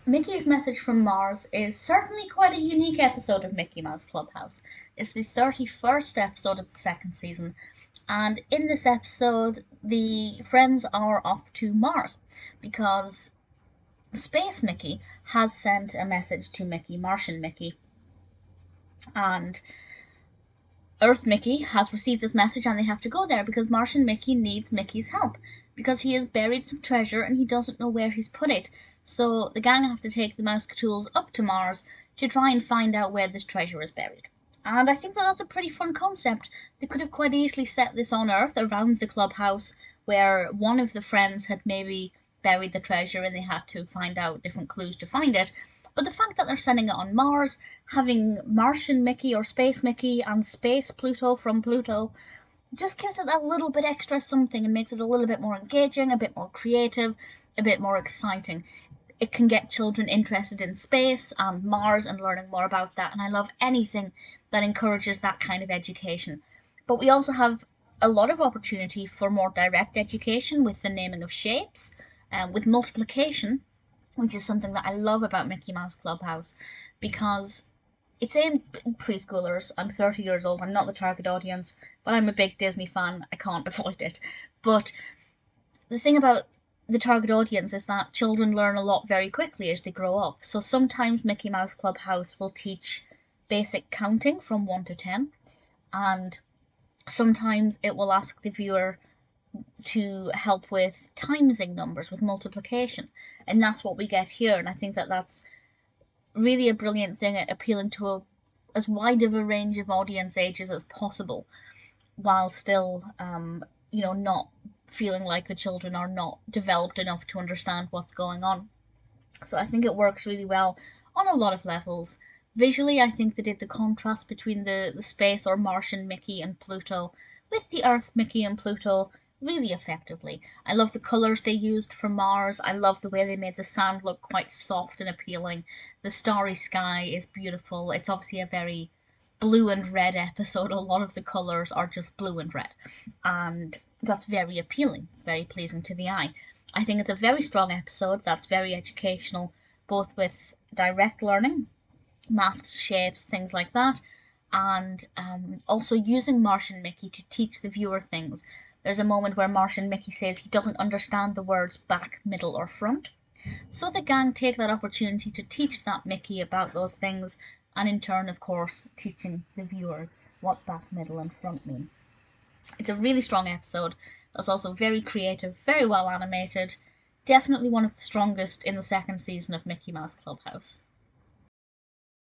Mickey's Message from Mars is certainly quite a unique episode of Mickey Mouse Clubhouse. It's the 31st episode of the second season, and in this episode, the friends are off to Mars because Space Mickey has sent a message to Mickey, Martian Mickey, and Earth Mickey has received this message and they have to go there because Martian Mickey needs Mickey's help because he has buried some treasure and he doesn't know where he's put it. So the gang have to take the Mouseketools up to Mars to try and find out where this treasure is buried. And I think that that's a pretty fun concept. They could have quite easily set this on Earth around the clubhouse where one of the friends had maybe buried the treasure and they had to find out different clues to find it. But the fact that they're sending it on Mars, having Martian Mickey or Space Mickey and Space Pluto from Pluto, just gives it that little bit extra something and makes it a little bit more engaging, a bit more creative, a bit more exciting. It can get children interested in space and Mars and learning more about that, and I love anything that encourages that kind of education. But we also have a lot of opportunity for more direct education with the naming of shapes, with multiplication, which is something that I love about Mickey Mouse Clubhouse because it's aimed at preschoolers. I'm 30 years old, I'm not the target audience, but I'm a big Disney fan, I can't avoid it. But the thing about the target audience is that children learn a lot very quickly as they grow up. So sometimes Mickey Mouse Clubhouse will teach basic counting from 1 to 10, and sometimes it will ask the viewer to help with timesing numbers, with multiplication. And that's what we get here. And I think that that's really a brilliant thing at appealing to as wide of a range of audience ages as possible, while still, not feeling like the children are not developed enough to understand what's going on. So I think it works really well on a lot of levels. Visually, I think they did the contrast between the space or Martian Mickey and Pluto with the Earth Mickey and Pluto really effectively. I love the colours they used for Mars. I love the way they made the sand look quite soft and appealing. The starry sky is beautiful. It's obviously a very blue and red episode. A lot of the colours are just blue and red. And that's very appealing, very pleasing to the eye. I think it's a very strong episode that's very educational, both with direct learning, maths, shapes, things like that, and also using Martian Mickey to teach the viewer things. There's a moment where Martian Mickey says he doesn't understand the words back, middle, or front. So the gang take that opportunity to teach that Mickey about those things, and in turn, of course, teaching the viewers what back, middle, and front mean. It's a really strong episode that's also very creative, very well animated. Definitely one of the strongest in the second season of Mickey Mouse Clubhouse.